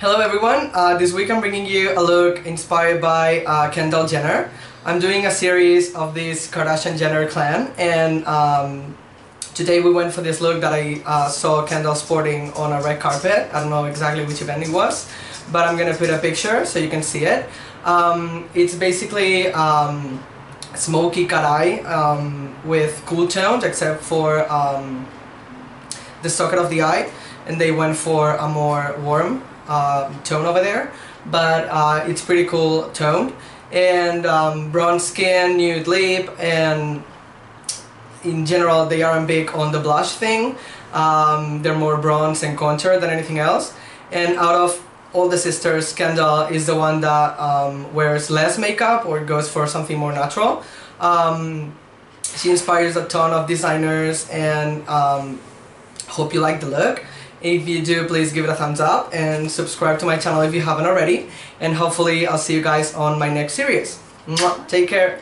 Hello everyone, this week I'm bringing you a look inspired by Kendall Jenner. I'm doing a series of this Kardashian-Jenner clan, and today we went for this look that I saw Kendall sporting on a red carpet. I don't know exactly which event it was, but I'm gonna put a picture so you can see it. It's basically smoky cat eye with cool tones except for the socket of the eye, and they went for a more warm tone over there, but it's pretty cool toned, and bronze skin, nude lip, and in general they aren't big on the blush thing. They're more bronze and contour than anything else, and out of all the sisters, Kendall is the one that wears less makeup or goes for something more natural. She inspires a ton of designers, and hope you like the look. If you do, please give it a thumbs up and subscribe to my channel if you haven't already, and hopefully I'll see you guys on my next series. Mwah. Take care.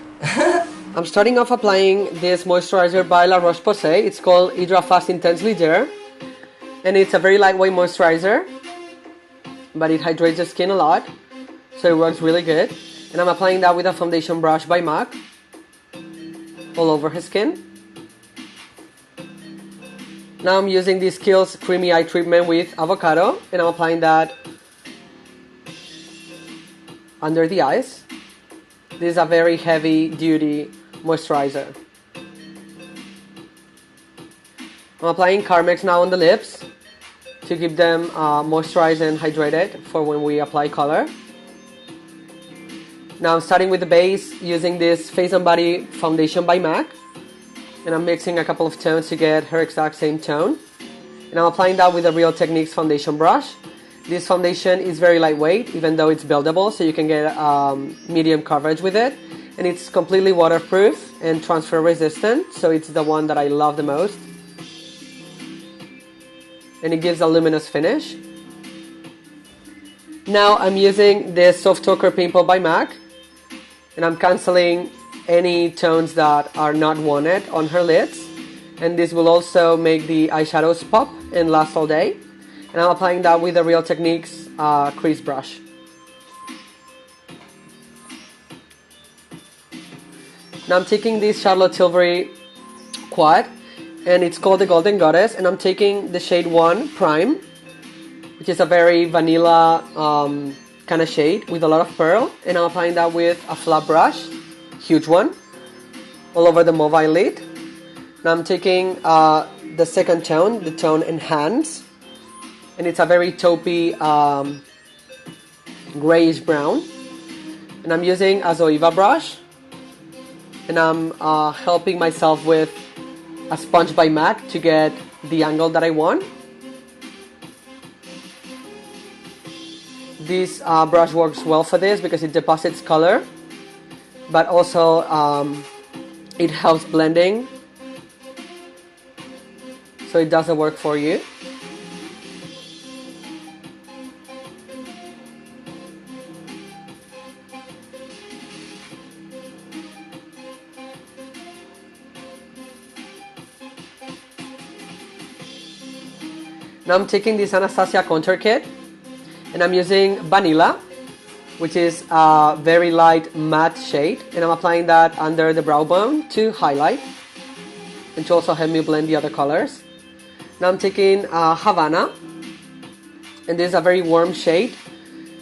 I'm starting off applying this moisturizer by Roche Posay. It's called Hydraphase Intense Ligere, and it's a very lightweight moisturizer, but it hydrates the skin a lot, so it works really good. And I'm applying that with a foundation brush by MAC all over her skin. Now I'm using this Kiehls Creamy Eye Treatment with Avocado, and I'm applying that under the eyes. This is a very heavy duty moisturizer. I'm applying Carmex now on the lips to keep them moisturized and hydrated for when we apply color. Now I'm starting with the base using this Face and Body foundation by MAC. And I'm mixing a couple of tones to get her exact same tone. And I'm applying that with a Real Techniques foundation brush. This foundation is very lightweight, even though it's buildable, so you can get medium coverage with it. And it's completely waterproof and transfer resistant, so it's the one that I love the most. And it gives a luminous finish. Now I'm using this Soft Ochre Paintpot by MAC, and I'm cancelling any tones that are not wanted on her lids, and this will also make the eyeshadows pop and last all day. And I'm applying that with the Real Techniques crease brush. Now I'm taking this Charlotte Tilbury quad, and it's called the Golden Goddess, and I'm taking the shade 1 Prime, which is a very vanilla kind of shade with a lot of pearl, and I'm applying that with a flat brush, huge one, all over the mobile lid. Now I'm taking the second tone, the tone Enhance, and it's a very taupey grayish brown, and I'm using a Zoeva brush, and I'm helping myself with a sponge by MAC to get the angle that I want. This brush works well for this because it deposits color, but also it helps blending, so it does the work for you. Now I'm taking this Anastasia contour kit, and I'm using Vanilla, which is a very light matte shade, and I'm applying that under the brow bone to highlight and to also help me blend the other colors. Now I'm taking Havana, and this is a very warm shade.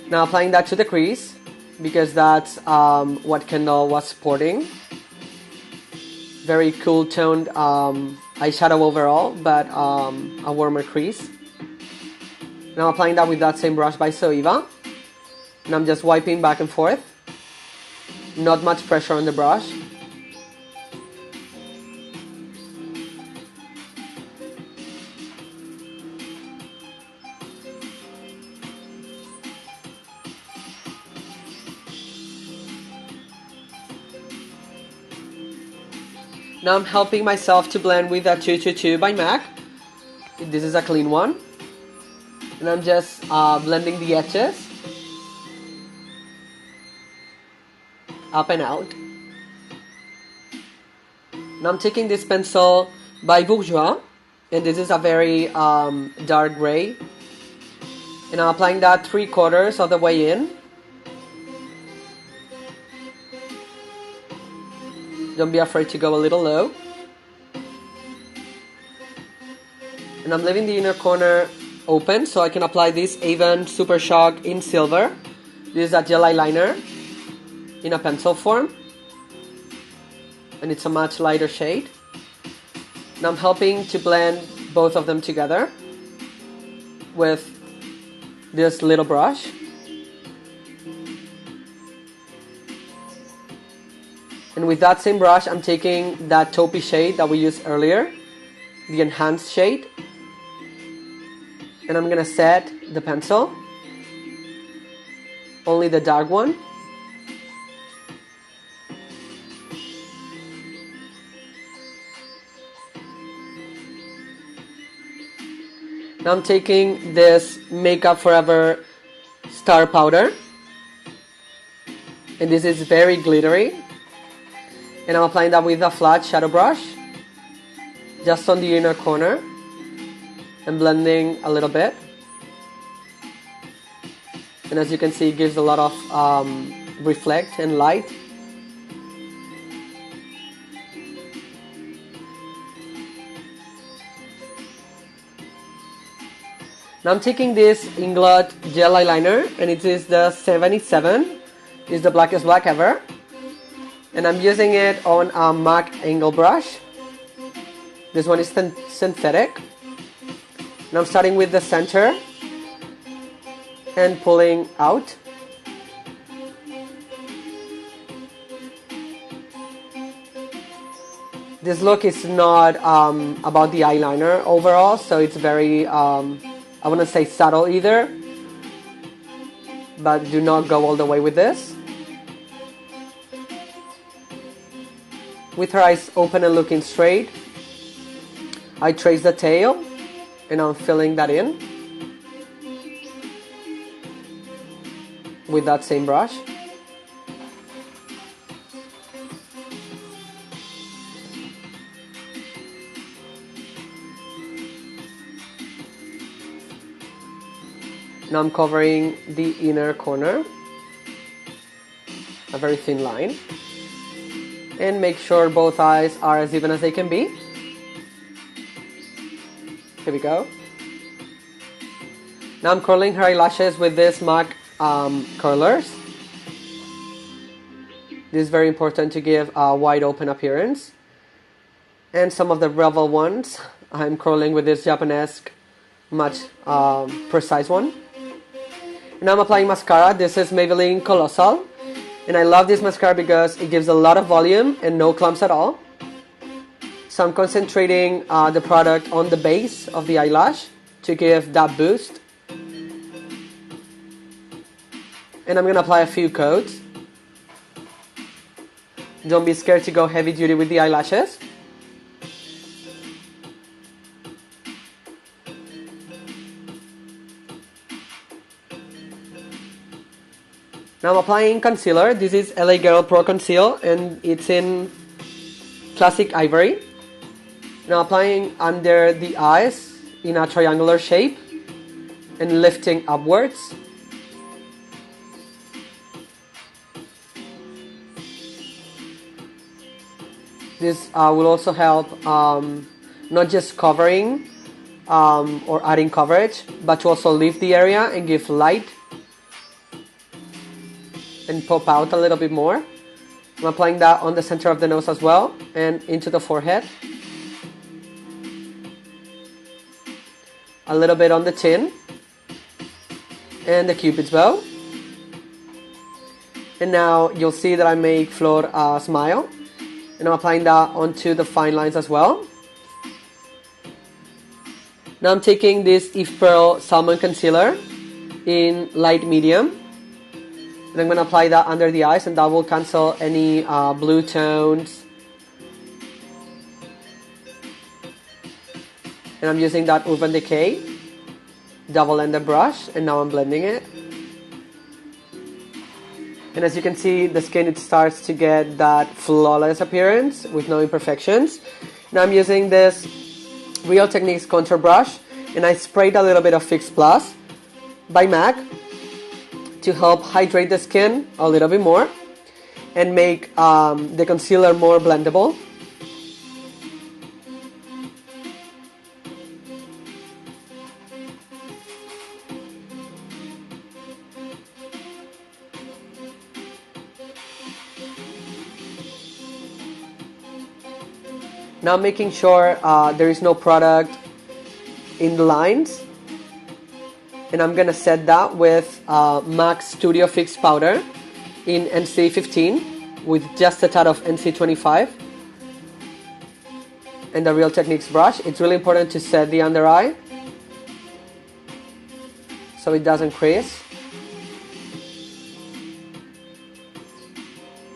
Now applying that to the crease because that's what Kendall was sporting. Very cool toned eyeshadow overall, but a warmer crease. Now applying that with that same brush by Zoeva. And I'm just wiping back and forth. Not much pressure on the brush. Now I'm helping myself to blend with a 222 by MAC. This is a clean one. And I'm just blending the edges up and out. Now I'm taking this pencil by Bourjois, and this is a very dark gray And I'm applying that 3/4 of the way in. Don't be afraid to go a little low. And I'm leaving the inner corner open so I can apply this Avon Supershock in silver. This is a gel eyeliner in a pencil form, and it's a much lighter shade. Now I'm helping to blend both of them together with this little brush. And with that same brush, I'm taking that taupey shade that we used earlier, the enhanced shade, and I'm gonna set the pencil, only the dark one. Now I'm taking this Makeup Forever Star Powder, and this is very glittery, and I'm applying that with a flat shadow brush just on the inner corner and blending a little bit. And as you can see, it gives a lot of reflect and light. Now I'm taking this Inglot gel eyeliner, and it is the 77. It's the blackest black ever. And I'm using it on a MAC angle brush. This one is synthetic. Now I'm starting with the center and pulling out. This look is not about the eyeliner overall, so it's very, I wouldn't say subtle either, but do not go all the way with this. With her eyes open and looking straight, I trace the tail, and I'm filling that in with that same brush. Now I'm covering the inner corner, a very thin line, and make sure both eyes are as even as they can be. Here we go. Now I'm curling her eyelashes with this MAC curlers. This is very important to give a wide open appearance. And some of the Revel ones, I'm curling with this Japanese much precise one. And I'm applying mascara. This is Maybelline Colossal. And I love this mascara because it gives a lot of volume and no clumps at all. So I'm concentrating the product on the base of the eyelash to give that boost. And I'm going to apply a few coats. Don't be scared to go heavy duty with the eyelashes. Now I'm applying concealer. This is LA Girl Pro Conceal, and it's in Classic Ivory. Now applying under the eyes in a triangular shape and lifting upwards. This will also help not just covering or adding coverage, but to also lift the area and give light and pop out a little bit more. I'm applying that on the center of the nose as well and into the forehead. A little bit on the chin and the cupid's bow. And now you'll see that I make Flor smile, and I'm applying that onto the fine lines as well. Now I'm taking this Eve Pearl Salmon Concealer in light medium, and I'm going to apply that under the eyes, and that will cancel any blue tones. And I'm using that Urban Decay double-ended brush, and now I'm blending it. And as you can see, the skin, it starts to get that flawless appearance with no imperfections. Now I'm using this Real Techniques contour brush, and I sprayed a little bit of Fix Plus by MAC to help hydrate the skin a little bit more and make the concealer more blendable. Now making sure there is no product in the lines, and I'm gonna set that with MAC Studio Fix powder in NC 15 with just a tad of NC 25 and the Real Techniques brush. It's really important to set the under eye so it doesn't crease.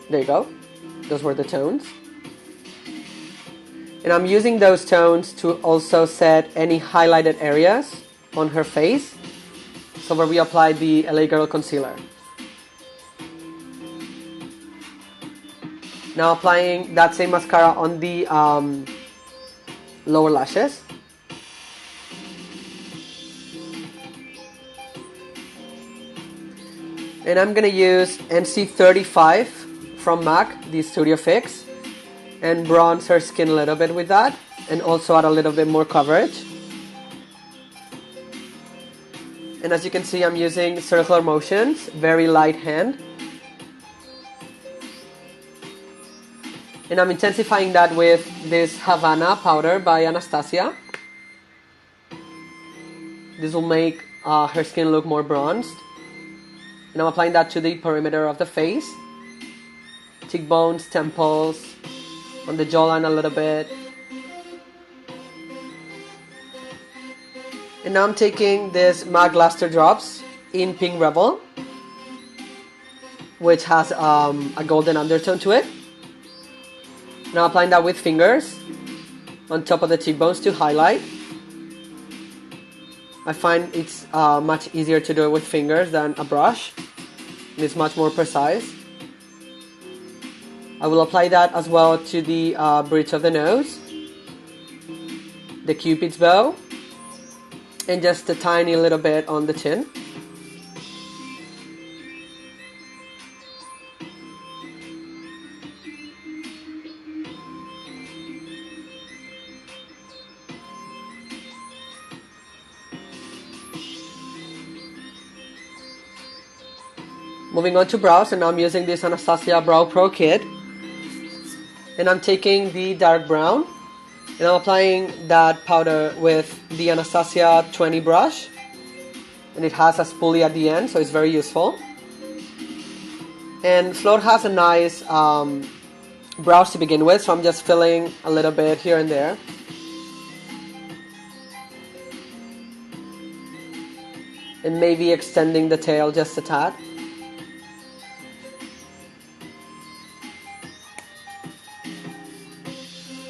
There you go. Those were the tones. And I'm using those tones to also set any highlighted areas on her face. So where we apply the LA Girl concealer. Now applying that same mascara on the lower lashes. And I'm gonna use NC 35 from MAC, the Studio Fix, and bronze her skin a little bit with that, and also add a little bit more coverage. And as you can see, I'm using circular motions, very light hand. And I'm intensifying that with this Havana powder by Anastasia. This will make her skin look more bronzed. And I'm applying that to the perimeter of the face. Cheekbones, temples, on the jawline a little bit. And now I'm taking this MAC Luster Drops in Pink Rebel, which has a golden undertone to it. Now applying that with fingers on top of the cheekbones to highlight. I find it's much easier to do it with fingers than a brush. It's much more precise. I will apply that as well to the bridge of the nose, the Cupid's bow, and just a tiny little bit on the chin. Moving on to brows, and now I'm using this Anastasia Brow Pro Kit. And I'm taking the dark brown, and I'm applying that powder with the Anastasia 20 brush. And it has a spoolie at the end, so it's very useful. And Float has a nice brows to begin with, so I'm just filling a little bit here and there. And maybe extending the tail just a tad.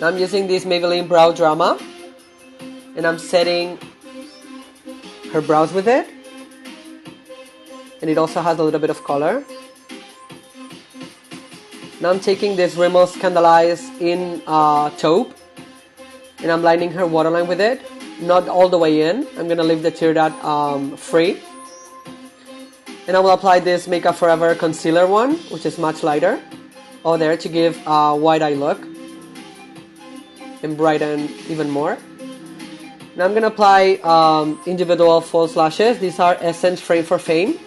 Now I'm using this Maybelline Brow Drama, and I'm setting her brows with it. And it also has a little bit of color. Now I'm taking this Rimmel Scandalize in taupe, and I'm lining her waterline with it. Not all the way in. I'm going to leave the tear duct free. And I will apply this Makeup Forever concealer one, which is much lighter, over there to give a wide eye look and brighten even more. Now I'm going to apply individual false lashes. These are Essence Frame for Fame,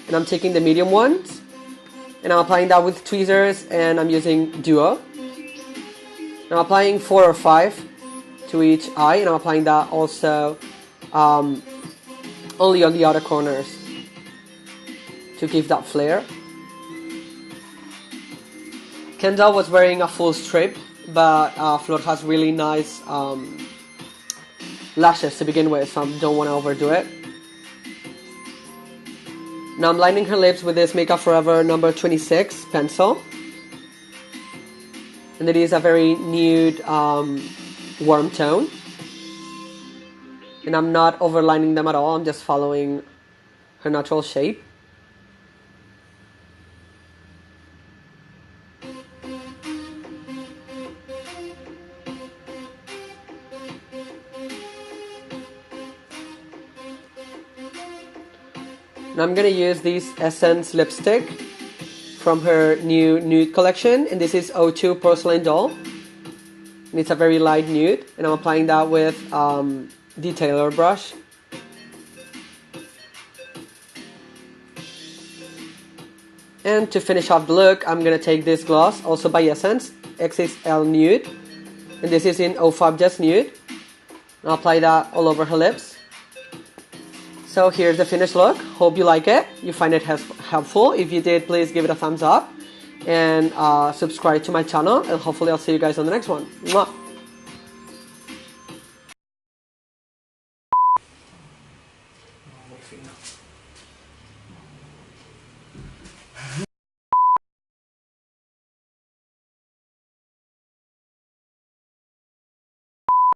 and I'm taking the medium ones, and I'm applying that with tweezers, and I'm using Duo. I'm applying 4 or 5 to each eye, and I'm applying that also only on the outer corners to give that flare. Kendall was wearing a full strip, but Float has really nice lashes to begin with, so I don't want to overdo it. Now I'm lining her lips with this Makeup Forever number 26 pencil. And it is a very nude, warm tone. And I'm not overlining them at all, I'm just following her natural shape. And I'm gonna use this Essence lipstick from her new nude collection, and this is O2 Porcelain Doll. And it's a very light nude, and I'm applying that with detailer brush. And to finish off the look, I'm gonna take this gloss, also by Essence, XXL Nude, and this is in O5 Just Nude. And I'll apply that all over her lips. So here's the finished look. Hope you like it. You find it helpful. If you did, please give it a thumbs up and subscribe to my channel. And hopefully I'll see you guys on the next one. Mwah.